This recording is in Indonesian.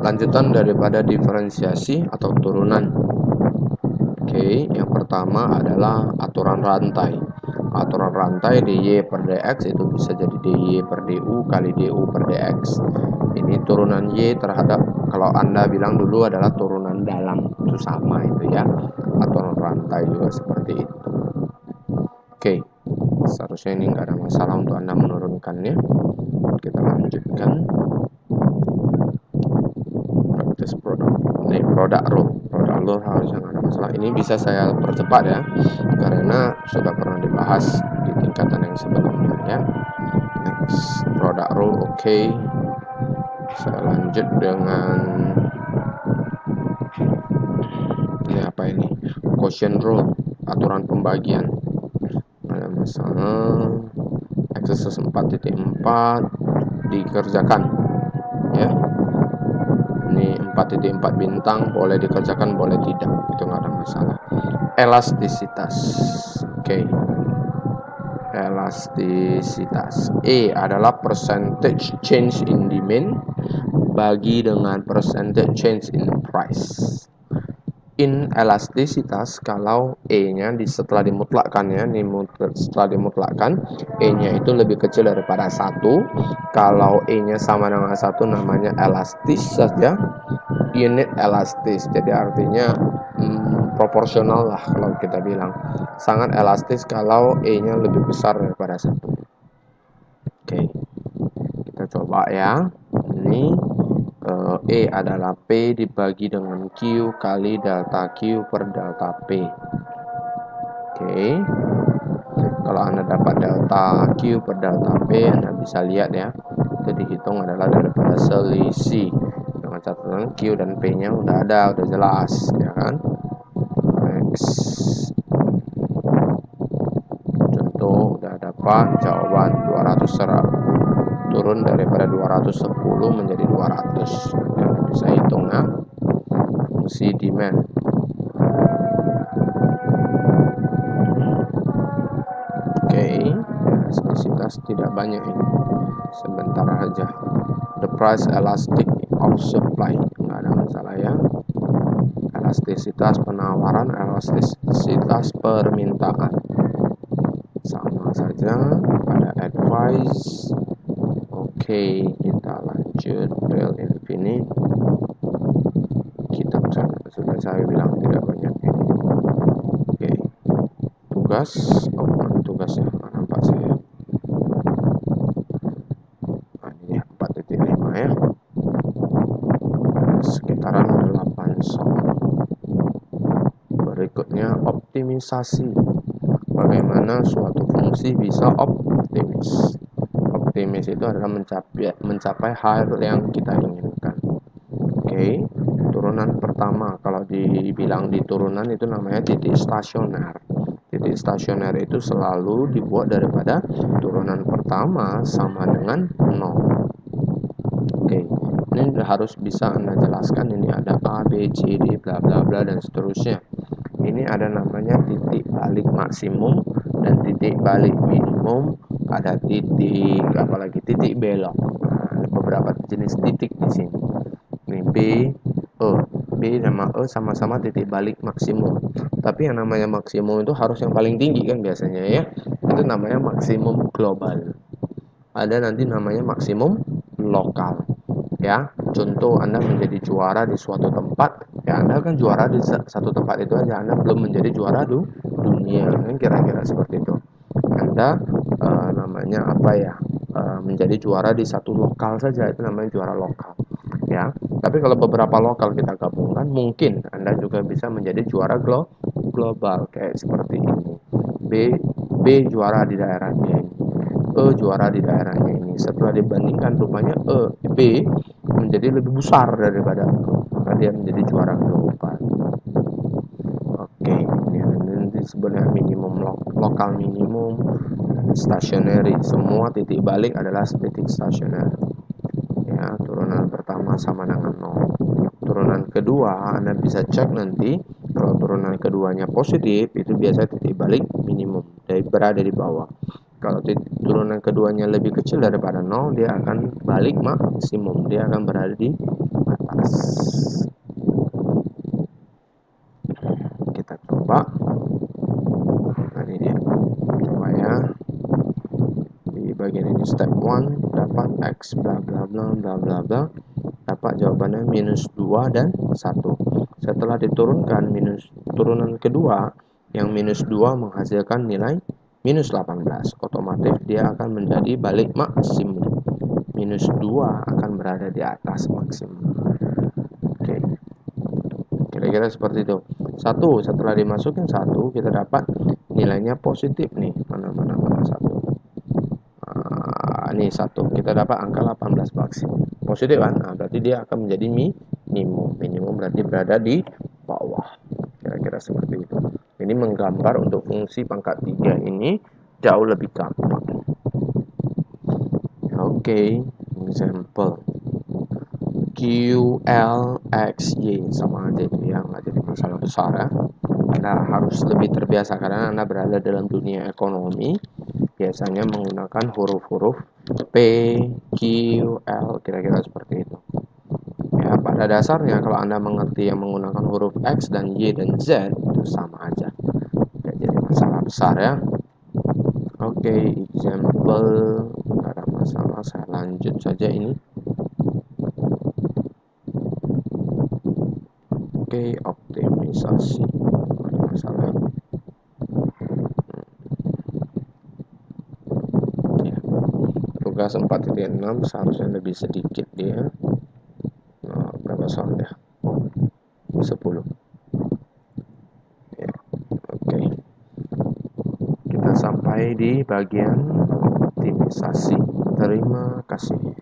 lanjutan daripada diferensiasi atau turunan. Oke, yang pertama adalah aturan rantai. Aturan rantai dy per dx itu bisa jadi dy per du kali du per dx. Ini turunan y terhadap, kalau Anda bilang dulu adalah turunan dalam, itu sama itu ya. Aturan rantai juga seperti itu. Oke, seharusnya ini nggak ada masalah untuk Anda menurunkannya. Kita lanjutkan. Practice product. Ini product rule. Product rule harusnya nggak ada masalah. Ini bisa saya percepat ya, karena sudah pernah dibahas di tingkatan yang sebelumnya ya. Next, product rule. Oke. Saya lanjut dengan ini apa ini? Quotient rule, aturan pembagian. Ada masalah. Exercise 4.4 dikerjakan ya. Ini 4.4 bintang, boleh dikerjakan boleh tidak, itu nggak ada masalah. Elastisitas. Oke. Elastisitas. E adalah percentage change in demand bagi dengan percentage change in price. Inelastisitas, kalau E-nya setelah dimutlakkan ya, setelah dimutlakkan E-nya itu lebih kecil daripada 1. Kalau E-nya sama dengan 1 namanya elastis saja, unit elastis. Jadi artinya proporsional lah kalau kita bilang. Sangat elastis kalau E-nya lebih besar daripada 1. Oke, kita coba ya. Ini E adalah P dibagi dengan Q kali delta Q per delta P. Oke. Kalau Anda dapat delta Q per delta P, Anda bisa lihat ya, itu dihitung adalah daripada selisih. Dengan catatan Q dan P-nya udah ada, udah jelas ya kan. Next. Contoh udah dapat jawaban 200 turun daripada 210 menjadi 200. Ya, bisa hitung ya. Fungsi demand. Oke, elastisitas tidak banyak ini. Sebentar aja. The price elastic of supply, nggak ada masalah ya. Elastisitas penawaran, elastisitas permintaan, sama saja. Ada advice. Oke, kita lanjut. Real infinite. Kita sudah saya bilang tidak banyak ini. Oke, tugas. Oh, bukan tugas ya, nggak nampak saya. Nah, ini 4.5 ya. Sekitaran 8 soal. Berikutnya optimisasi. Bagaimana suatu fungsi bisa optimis. Optimis itu adalah mencapai hal yang kita inginkan. Oke, turunan pertama, kalau dibilang di turunan itu namanya titik stasioner. Titik stasioner itu selalu dibuat daripada turunan pertama sama dengan 0. Oke, ini harus bisa Anda jelaskan. Ini ada A, B, C, D, bla bla bla dan seterusnya. Ini ada namanya titik balik maksimum dan titik balik minimum. Ada titik apalagi titik belok. Nah, ada beberapa jenis titik di sini. Ini B, E. B sama E sama-sama titik balik maksimum. Tapi yang namanya maksimum itu harus yang paling tinggi kan biasanya ya. Itu namanya maksimum global. Ada nanti namanya maksimum lokal. Ya, contoh Anda menjadi juara di suatu tempat, ya Anda kan juara di satu tempat itu aja, Anda belum menjadi juara dunia, kan kira-kira seperti itu. Anda namanya apa ya, menjadi juara di satu lokal saja, itu namanya juara lokal ya. Tapi kalau beberapa lokal kita gabungkan, mungkin Anda juga bisa menjadi juara global kayak seperti ini. B juara di daerahnya ini, E juara di daerahnya ini. Setelah dibandingkan rupanya B menjadi lebih besar daripada E, maka dia menjadi juara global. Oke, ini nanti sebenarnya minimum lokal minimum, stationary, semua titik balik adalah titik stasioner. Ya, turunan pertama sama dengan 0. Turunan kedua Anda bisa cek nanti, kalau turunan keduanya positif itu biasanya titik balik minimum, berada di bawah. Kalau turunan keduanya lebih kecil daripada 0, dia akan balik maksimum, dia akan berada di atas. atas. Kita coba. Nah, ini dia. Coba ya. Di bagian ini step 1 dapat X bla bla bla bla bla bla. Dapat jawabannya minus 2 dan 1. Setelah diturunkan turunan kedua, yang minus 2 menghasilkan nilai minus 18. Otomatis dia akan menjadi balik maksimum. Minus 2 akan berada di atas maksimum. Oke. Kira-kira seperti itu. 1, setelah dimasukin 1, kita dapat nilainya positif nih. Mana 1. Ini 1, kita dapat angka 18 maksimum. Positif kan? Nah, berarti dia akan menjadi minimum. Minimum berarti berada di bawah. Kira-kira seperti itu. Ini menggambar untuk fungsi pangkat 3 ini jauh lebih gampang. Oke, example. Q, L, X, Y sama aja itu ya, nggak jadi masalah besar ya. Anda harus lebih terbiasa karena Anda berada dalam dunia ekonomi, biasanya menggunakan huruf-huruf P, Q, L, kira-kira seperti itu. Ya, pada dasarnya kalau Anda mengerti yang menggunakan huruf X dan Y dan Z itu sama aja. Nggak jadi masalah besar ya. Oke, example, nggak ada masalah, saya lanjut saja ini. Oke, optimisasi, nggak ada masalah. Ya. Tugas 4.6 seharusnya lebih sedikit dia. Nah, berapa soal ya? 10. Ya, oke. Kita sampai di bagian optimisasi. Terima kasih.